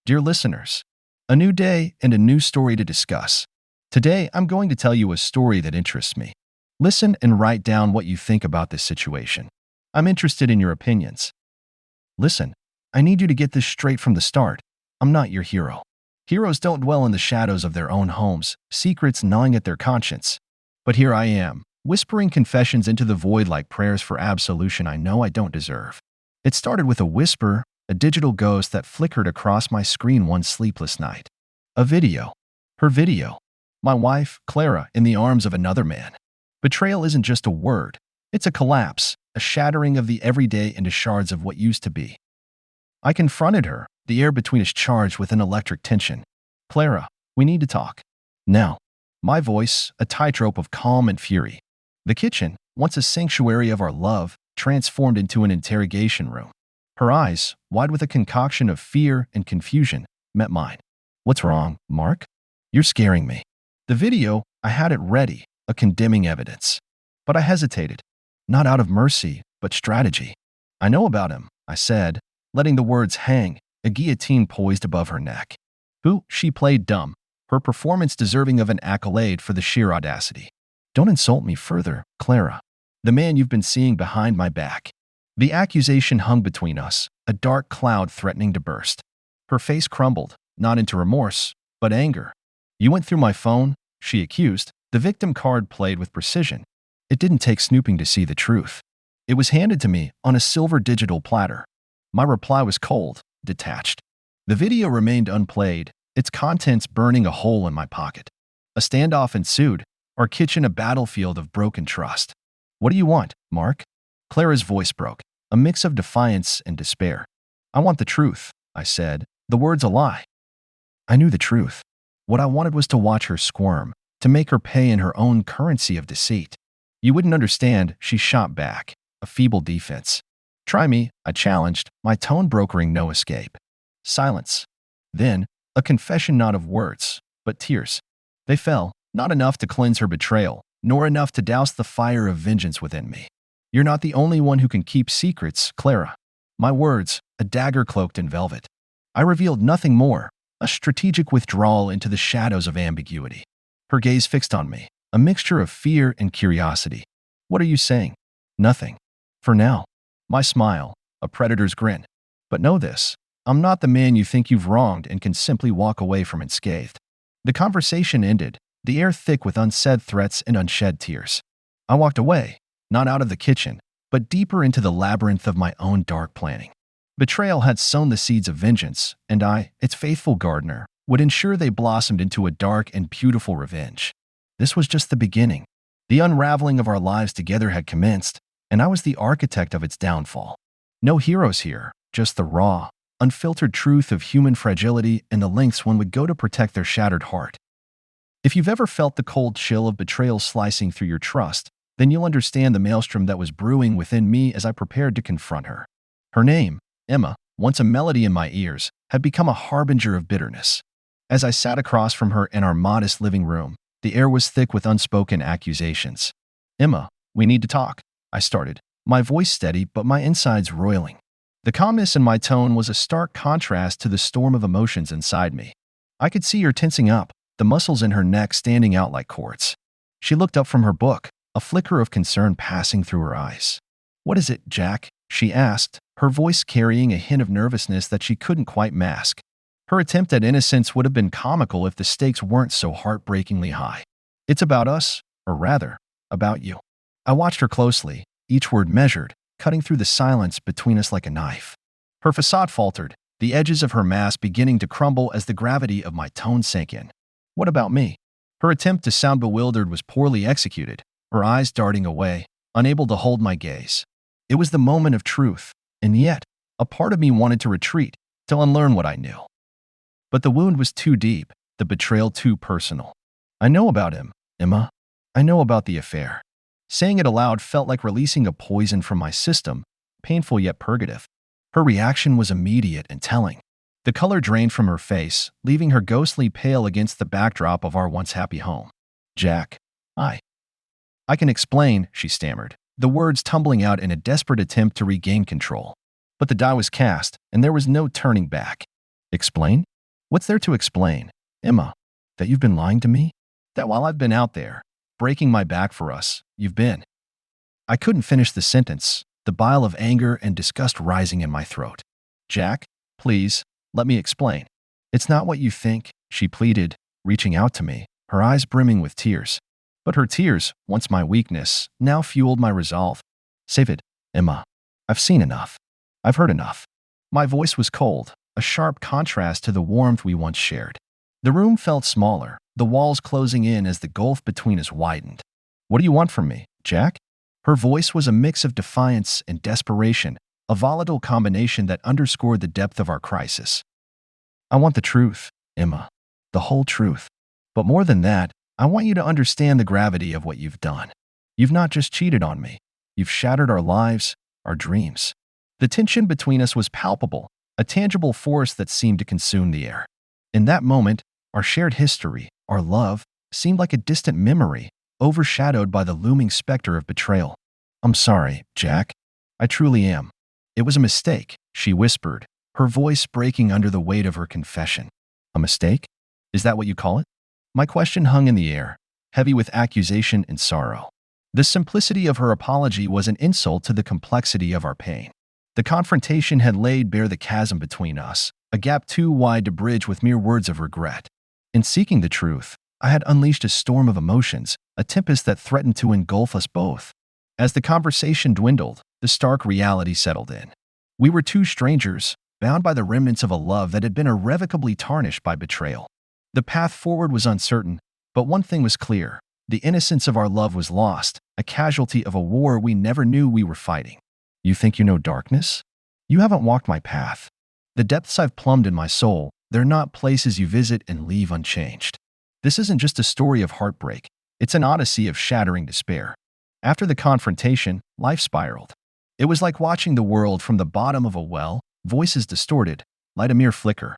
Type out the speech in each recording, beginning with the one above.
Dear listeners, a new day and a new story to discuss. Today, I'm going to tell you a story that interests me. Listen and write down what you think about this situation. I'm interested in your opinions. Listen, I need you to get this straight from the start. I'm not your hero. Heroes don't dwell in the shadows of their own homes, secrets gnawing at their conscience. But here I am, whispering confessions into the void like prayers for absolution I know I don't deserve. It started with a whisper, a digital ghost that flickered across my screen one sleepless night. A video. Her video. My wife, Clara, in the arms of another man. Betrayal isn't just a word. It's a collapse, a shattering of the everyday into shards of what used to be. I confronted her, the air between us charged with an electric tension. Clara, we need to talk. Now. My voice, a tightrope of calm and fury. The kitchen, once a sanctuary of our love, transformed into an interrogation room. Her eyes, wide with a concoction of fear and confusion, met mine. What's wrong, Mark? You're scaring me. The video, I had it ready, a condemning evidence. But I hesitated. Not out of mercy, but strategy. I know about him, I said, letting the words hang, a guillotine poised above her neck. Who? She played dumb, her performance deserving of an accolade for the sheer audacity. Don't insult me further, Clara. The man you've been seeing behind my back. The accusation hung between us, a dark cloud threatening to burst. Her face crumbled, not into remorse, but anger. You went through my phone, she accused, the victim card played with precision. It didn't take snooping to see the truth. It was handed to me on a silver digital platter. My reply was cold, detached. The video remained unplayed, its contents burning a hole in my pocket. A standoff ensued, our kitchen a battlefield of broken trust. What do you want, Mark? Clara's voice broke, a mix of defiance and despair. I want the truth, I said, the words a lie. I knew the truth. What I wanted was to watch her squirm, to make her pay in her own currency of deceit. You wouldn't understand, she shot back, a feeble defense. Try me, I challenged, my tone brokering no escape. Silence. Then, a confession not of words, but tears. They fell, not enough to cleanse her betrayal, nor enough to douse the fire of vengeance within me. You're not the only one who can keep secrets, Clara. My words, a dagger cloaked in velvet. I revealed nothing more, a strategic withdrawal into the shadows of ambiguity. Her gaze fixed on me, a mixture of fear and curiosity. What are you saying? Nothing. For now. My smile, a predator's grin. But know this, I'm not the man you think you've wronged and can simply walk away from unscathed. The conversation ended, the air thick with unsaid threats and unshed tears. I walked away, not out of the kitchen, but deeper into the labyrinth of my own dark planning. Betrayal had sown the seeds of vengeance, and I, its faithful gardener, would ensure they blossomed into a dark and beautiful revenge. This was just the beginning. The unraveling of our lives together had commenced, and I was the architect of its downfall. No heroes here, just the raw, unfiltered truth of human fragility and the lengths one would go to protect their shattered heart. If you've ever felt the cold chill of betrayal slicing through your trust, then you'll understand the maelstrom that was brewing within me as I prepared to confront her. Her name, Emma, once a melody in my ears, had become a harbinger of bitterness. As I sat across from her in our modest living room, the air was thick with unspoken accusations. Emma, we need to talk, I started, my voice steady but my insides roiling. The calmness in my tone was a stark contrast to the storm of emotions inside me. I could see her tensing up, the muscles in her neck standing out like cords. She looked up from her book, a flicker of concern passing through her eyes. What is it, Jack? She asked, her voice carrying a hint of nervousness that she couldn't quite mask. Her attempt at innocence would have been comical if the stakes weren't so heartbreakingly high. It's about us, or rather, about you. I watched her closely, each word measured, cutting through the silence between us like a knife. Her facade faltered, the edges of her mask beginning to crumble as the gravity of my tone sank in. What about me? Her attempt to sound bewildered was poorly executed, her eyes darting away, unable to hold my gaze. It was the moment of truth, and yet, a part of me wanted to retreat, to unlearn what I knew. But the wound was too deep, the betrayal too personal. I know about him, Emma. I know about the affair. Saying it aloud felt like releasing a poison from my system, painful yet purgative. Her reaction was immediate and telling. The color drained from her face, leaving her ghostly pale against the backdrop of our once happy home. Jack, I can explain, she stammered, the words tumbling out in a desperate attempt to regain control. But the die was cast, and there was no turning back. Explain? What's there to explain, Emma? That you've been lying to me? That while I've been out there, breaking my back for us, you've been. I couldn't finish the sentence, the bile of anger and disgust rising in my throat. Jack, please, let me explain. It's not what you think, she pleaded, reaching out to me, her eyes brimming with tears. But her tears, once my weakness, now fueled my resolve. Save it, Emma. I've seen enough. I've heard enough. My voice was cold, a sharp contrast to the warmth we once shared. The room felt smaller, the walls closing in as the gulf between us widened. What do you want from me, Jack? Her voice was a mix of defiance and desperation, a volatile combination that underscored the depth of our crisis. I want the truth, Emma. The whole truth. But more than that, I want you to understand the gravity of what you've done. You've not just cheated on me. You've shattered our lives, our dreams. The tension between us was palpable, a tangible force that seemed to consume the air. In that moment, our shared history, our love, seemed like a distant memory, overshadowed by the looming specter of betrayal. I'm sorry, Jack. I truly am. It was a mistake, she whispered, her voice breaking under the weight of her confession. A mistake? Is that what you call it? My question hung in the air, heavy with accusation and sorrow. The simplicity of her apology was an insult to the complexity of our pain. The confrontation had laid bare the chasm between us, a gap too wide to bridge with mere words of regret. In seeking the truth, I had unleashed a storm of emotions, a tempest that threatened to engulf us both. As the conversation dwindled, the stark reality settled in. We were two strangers, bound by the remnants of a love that had been irrevocably tarnished by betrayal. The path forward was uncertain, but one thing was clear. The innocence of our love was lost, a casualty of a war we never knew we were fighting. You think you know darkness? You haven't walked my path. The depths I've plumbed in my soul, they're not places you visit and leave unchanged. This isn't just a story of heartbreak. It's an odyssey of shattering despair. After the confrontation, life spiraled. It was like watching the world from the bottom of a well, voices distorted, light a mere flicker.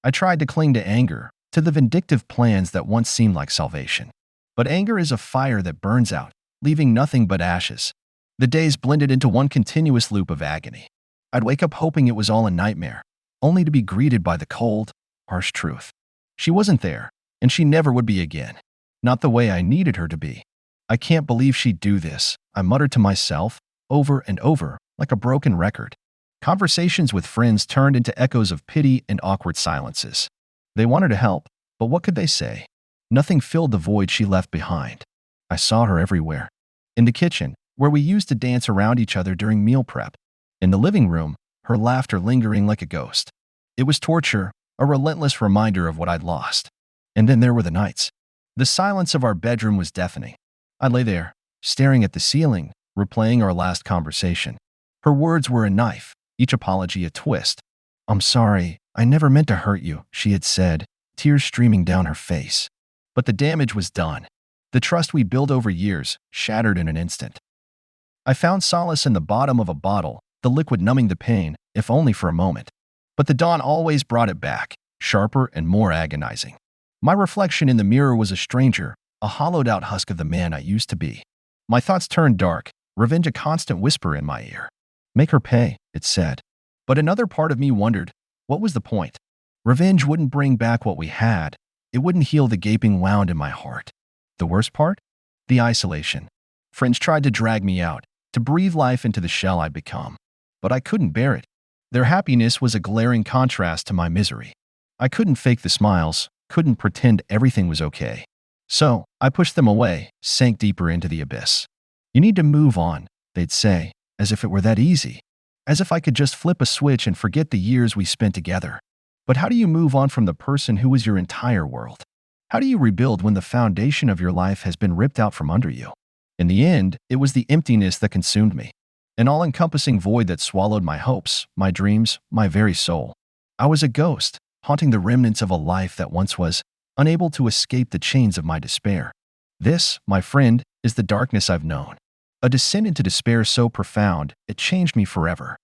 I tried to cling to anger, to the vindictive plans that once seemed like salvation. But anger is a fire that burns out, leaving nothing but ashes. The days blended into one continuous loop of agony. I'd wake up hoping it was all a nightmare, only to be greeted by the cold, harsh truth. She wasn't there, and she never would be again. Not the way I needed her to be. I can't believe she'd do this, I muttered to myself, over and over, like a broken record. Conversations with friends turned into echoes of pity and awkward silences. They wanted to help, but what could they say? Nothing filled the void she left behind. I saw her everywhere. In the kitchen, where we used to dance around each other during meal prep. In the living room, her laughter lingering like a ghost. It was torture, a relentless reminder of what I'd lost. And then there were the nights. The silence of our bedroom was deafening. I lay there, staring at the ceiling, replaying our last conversation. Her words were a knife, each apology a twist. I'm sorry, I never meant to hurt you, she had said, tears streaming down her face. But the damage was done. The trust we built over years shattered in an instant. I found solace in the bottom of a bottle, the liquid numbing the pain, if only for a moment. But the dawn always brought it back, sharper and more agonizing. My reflection in the mirror was a stranger, a hollowed-out husk of the man I used to be. My thoughts turned dark, revenge a constant whisper in my ear. Make her pay, it said. But another part of me wondered, what was the point? Revenge wouldn't bring back what we had. It wouldn't heal the gaping wound in my heart. The worst part? The isolation. Friends tried to drag me out, to breathe life into the shell I'd become. But I couldn't bear it. Their happiness was a glaring contrast to my misery. I couldn't fake the smiles, couldn't pretend everything was okay. So, I pushed them away, sank deeper into the abyss. You need to move on, they'd say, as if it were that easy. As if I could just flip a switch and forget the years we spent together. But how do you move on from the person who was your entire world? How do you rebuild when the foundation of your life has been ripped out from under you? In the end, it was the emptiness that consumed me. An all-encompassing void that swallowed my hopes, my dreams, my very soul. I was a ghost, haunting the remnants of a life that once was, unable to escape the chains of my despair. This, my friend, is the darkness I've known. A descent into despair so profound, it changed me forever.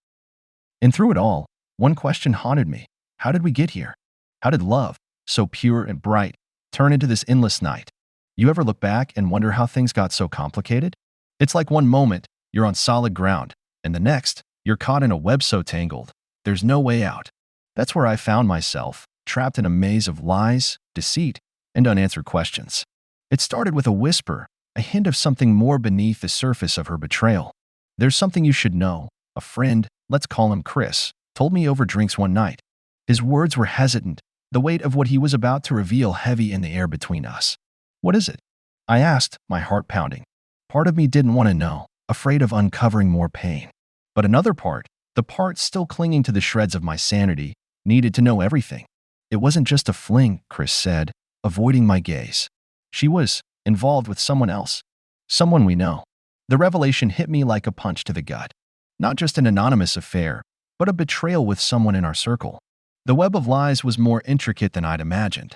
And through it all, one question haunted me. How did we get here? How did love, so pure and bright, turn into this endless night? You ever look back and wonder how things got so complicated? It's like one moment, you're on solid ground, and the next, you're caught in a web so tangled, there's no way out. That's where I found myself, trapped in a maze of lies, deceit, and unanswered questions. It started with a whisper, a hint of something more beneath the surface of her betrayal. "There's something you should know. A friend, let's call him Chris, told me over drinks one night." His words were hesitant, the weight of what he was about to reveal heavy in the air between us. "What is it?" I asked, my heart pounding. Part of me didn't want to know, afraid of uncovering more pain. But another part, the part still clinging to the shreds of my sanity, needed to know everything. "It wasn't just a fling," Chris said, avoiding my gaze. "She was involved with someone else. Someone we know." The revelation hit me like a punch to the gut. Not just an anonymous affair, but a betrayal with someone in our circle. The web of lies was more intricate than I'd imagined.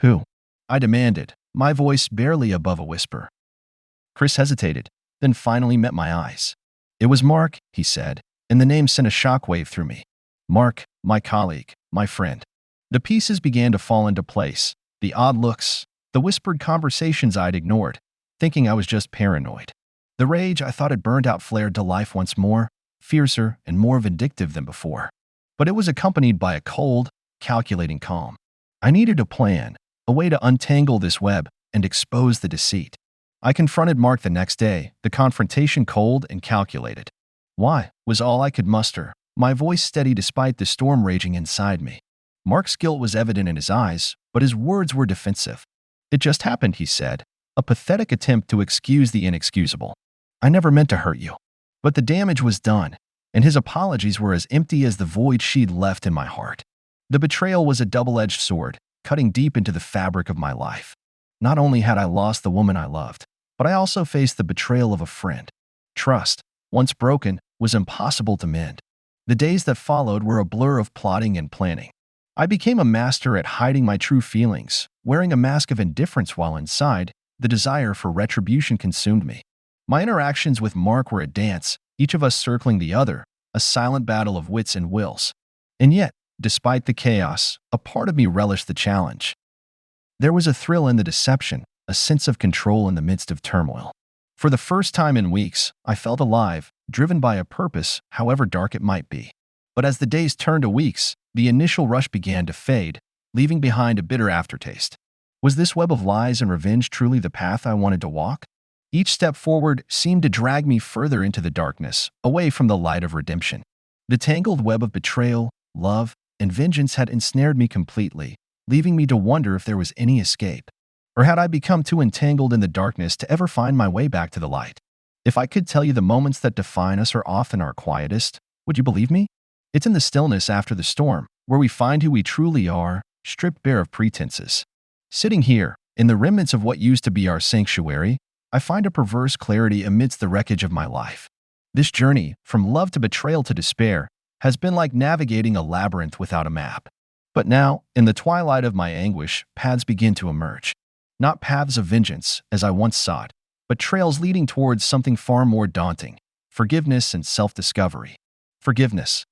"Who?" I demanded, my voice barely above a whisper. Chris hesitated, then finally met my eyes. "It was Mark," he said, and the name sent a shockwave through me. Mark, my colleague, my friend. The pieces began to fall into place, the odd looks, the whispered conversations I'd ignored, thinking I was just paranoid. The rage I thought had burned out flared to life once more, fiercer and more vindictive than before. But it was accompanied by a cold, calculating calm. I needed a plan, a way to untangle this web and expose the deceit. I confronted Mark the next day, the confrontation cold and calculated. "Why?" was all I could muster, my voice steady despite the storm raging inside me. Mark's guilt was evident in his eyes, but his words were defensive. "It just happened," he said, a pathetic attempt to excuse the inexcusable. "I never meant to hurt you." But the damage was done, and his apologies were as empty as the void she'd left in my heart. The betrayal was a double-edged sword, cutting deep into the fabric of my life. Not only had I lost the woman I loved, but I also faced the betrayal of a friend. Trust, once broken, was impossible to mend. The days that followed were a blur of plotting and planning. I became a master at hiding my true feelings, wearing a mask of indifference while inside, the desire for retribution consumed me. My interactions with Mark were a dance, each of us circling the other, a silent battle of wits and wills. And yet, despite the chaos, a part of me relished the challenge. There was a thrill in the deception, a sense of control in the midst of turmoil. For the first time in weeks, I felt alive, driven by a purpose, however dark it might be. But as the days turned to weeks, the initial rush began to fade, leaving behind a bitter aftertaste. Was this web of lies and revenge truly the path I wanted to walk? Each step forward seemed to drag me further into the darkness, away from the light of redemption. The tangled web of betrayal, love, and vengeance had ensnared me completely, leaving me to wonder if there was any escape. Or had I become too entangled in the darkness to ever find my way back to the light? If I could tell you the moments that define us are often our quietest, would you believe me? It's in the stillness after the storm, where we find who we truly are, stripped bare of pretenses. Sitting here, in the remnants of what used to be our sanctuary, I find a perverse clarity amidst the wreckage of my life. This journey, from love to betrayal to despair, has been like navigating a labyrinth without a map. But now, in the twilight of my anguish, paths begin to emerge. Not paths of vengeance, as I once sought, but trails leading towards something far more daunting: forgiveness and self-discovery. Forgiveness.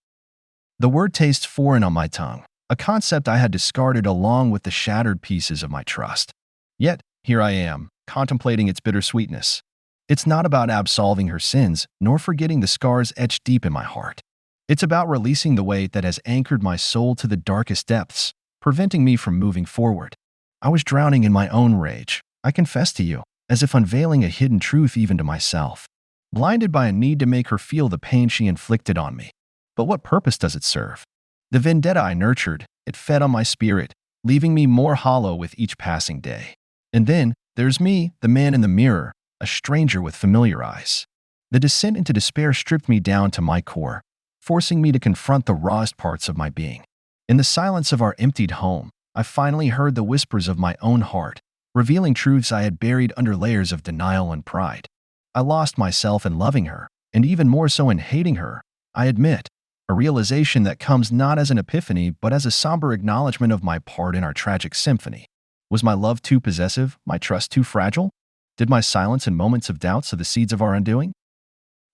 The word tastes foreign on my tongue, a concept I had discarded along with the shattered pieces of my trust. Yet, here I am, contemplating its bittersweetness. It's not about absolving her sins, nor forgetting the scars etched deep in my heart. It's about releasing the weight that has anchored my soul to the darkest depths, preventing me from moving forward. I was drowning in my own rage, I confess to you, as if unveiling a hidden truth even to myself. Blinded by a need to make her feel the pain she inflicted on me. But what purpose does it serve? The vendetta I nurtured, it fed on my spirit, leaving me more hollow with each passing day. And then, there's me, the man in the mirror, a stranger with familiar eyes. The descent into despair stripped me down to my core, forcing me to confront the rawest parts of my being. In the silence of our emptied home, I finally heard the whispers of my own heart, revealing truths I had buried under layers of denial and pride. I lost myself in loving her, and even more so in hating her, I admit, a realization that comes not as an epiphany but as a somber acknowledgement of my part in our tragic symphony. Was my love too possessive, my trust too fragile? Did my silence and moments of doubt sow the seeds of our undoing?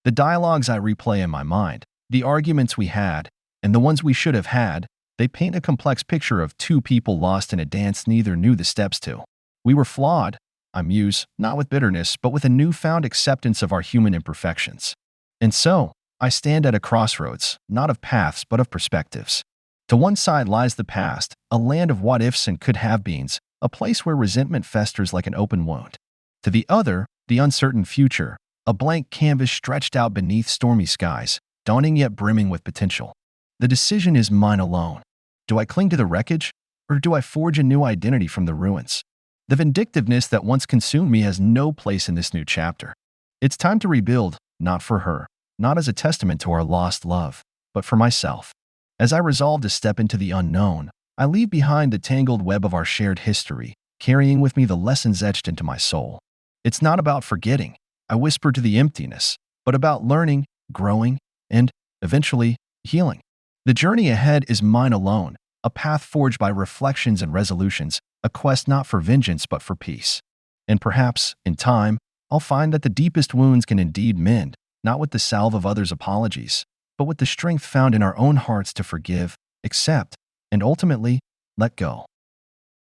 The dialogues I replay in my mind, the arguments we had, and the ones we should have had, they paint a complex picture of two people lost in a dance neither knew the steps to. We were flawed, I muse, not with bitterness, but with a newfound acceptance of our human imperfections. And so, I stand at a crossroads, not of paths, but of perspectives. To one side lies the past, a land of what-ifs and could-have-beens, a place where resentment festers like an open wound. To the other, the uncertain future, a blank canvas stretched out beneath stormy skies, dawning yet brimming with potential. The decision is mine alone. Do I cling to the wreckage, or do I forge a new identity from the ruins? The vindictiveness that once consumed me has no place in this new chapter. It's time to rebuild, not for her, not as a testament to our lost love, but for myself. As I resolve to step into the unknown, I leave behind the tangled web of our shared history, carrying with me the lessons etched into my soul. It's not about forgetting, I whisper to the emptiness, but about learning, growing, and, eventually, healing. The journey ahead is mine alone, a path forged by reflections and resolutions, a quest not for vengeance but for peace. And perhaps, in time, I'll find that the deepest wounds can indeed mend, not with the salve of others' apologies, but with the strength found in our own hearts to forgive, accept, and ultimately, let go.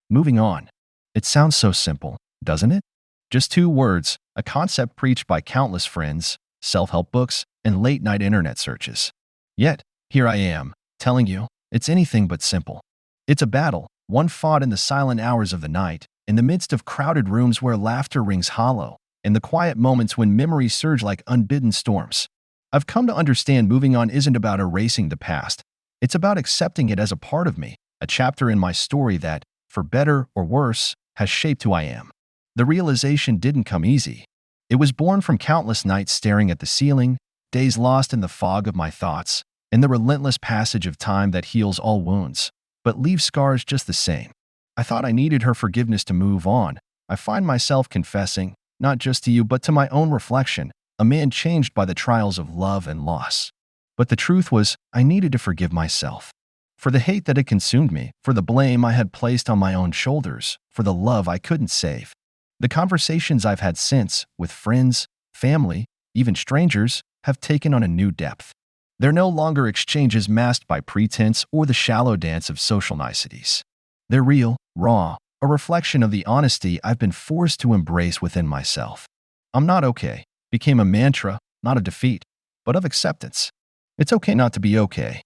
Moving on. It sounds so simple, doesn't it? Just 2 words, a concept preached by countless friends, self-help books, and late-night internet searches. Yet, here I am, telling you, it's anything but simple. It's a battle, one fought in the silent hours of the night, in the midst of crowded rooms where laughter rings hollow, in the quiet moments when memories surge like unbidden storms. I've come to understand moving on isn't about erasing the past. It's about accepting it as a part of me, a chapter in my story that, for better or worse, has shaped who I am. The realization didn't come easy. It was born from countless nights staring at the ceiling, days lost in the fog of my thoughts, and the relentless passage of time that heals all wounds, but leaves scars just the same. I thought I needed her forgiveness to move on. I find myself confessing, not just to you but to my own reflection, a man changed by the trials of love and loss. But the truth was, I needed to forgive myself. For the hate that had consumed me, for the blame I had placed on my own shoulders, for the love I couldn't save. The conversations I've had since, with friends, family, even strangers, have taken on a new depth. They're no longer exchanges masked by pretense or the shallow dance of social niceties. They're real, raw, a reflection of the honesty I've been forced to embrace within myself. I'm not okay became a mantra, not a defeat, but of acceptance. It's okay not to be okay.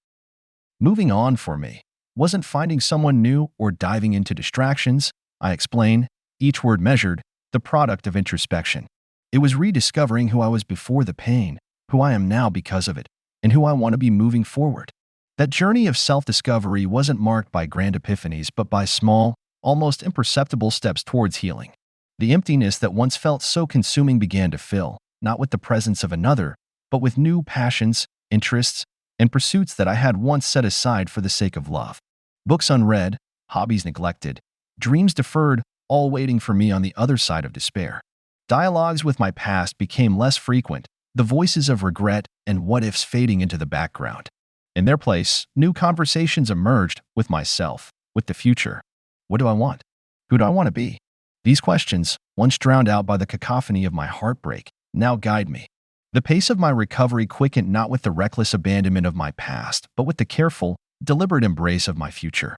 Moving on for me wasn't finding someone new or diving into distractions, I explain, each word measured, the product of introspection. It was rediscovering who I was before the pain, who I am now because of it, and who I want to be moving forward. That journey of self-discovery wasn't marked by grand epiphanies but by small, almost imperceptible steps towards healing. The emptiness that once felt so consuming began to fill, not with the presence of another, but with new passions, interests, and pursuits that I had once set aside for the sake of love. Books unread, hobbies neglected, dreams deferred, all waiting for me on the other side of despair. Dialogues with my past became less frequent, the voices of regret and what-ifs fading into the background. In their place, new conversations emerged with myself, with the future. What do I want? Who do I want to be? These questions, once drowned out by the cacophony of my heartbreak, now guide me. The pace of my recovery quickened not with the reckless abandonment of my past, but with the careful, deliberate embrace of my future.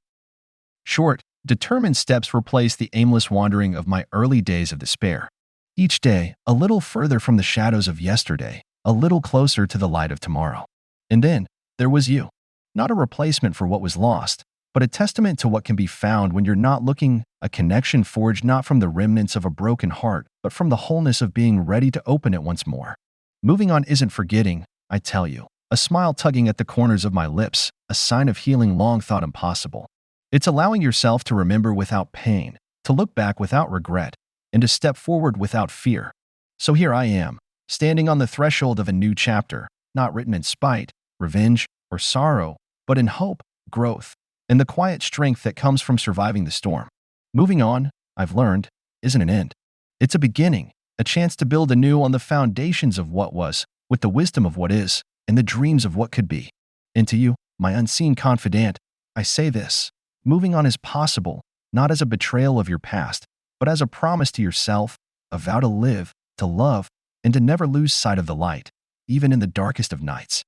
Short, determined steps replaced the aimless wandering of my early days of despair. Each day, a little further from the shadows of yesterday, a little closer to the light of tomorrow. And then, there was you. Not a replacement for what was lost, but a testament to what can be found when you're not looking, a connection forged not from the remnants of a broken heart, but from the wholeness of being ready to open it once more. Moving on isn't forgetting, I tell you. A smile tugging at the corners of my lips, a sign of healing long thought impossible. It's allowing yourself to remember without pain, to look back without regret, and to step forward without fear. So here I am, standing on the threshold of a new chapter, not written in spite, revenge, or sorrow, but in hope, growth, and the quiet strength that comes from surviving the storm. Moving on, I've learned, isn't an end. It's a beginning, a chance to build anew on the foundations of what was, with the wisdom of what is, and the dreams of what could be. And to you, my unseen confidant, I say this: moving on is possible, not as a betrayal of your past, but as a promise to yourself, a vow to live, to love, and to never lose sight of the light, even in the darkest of nights.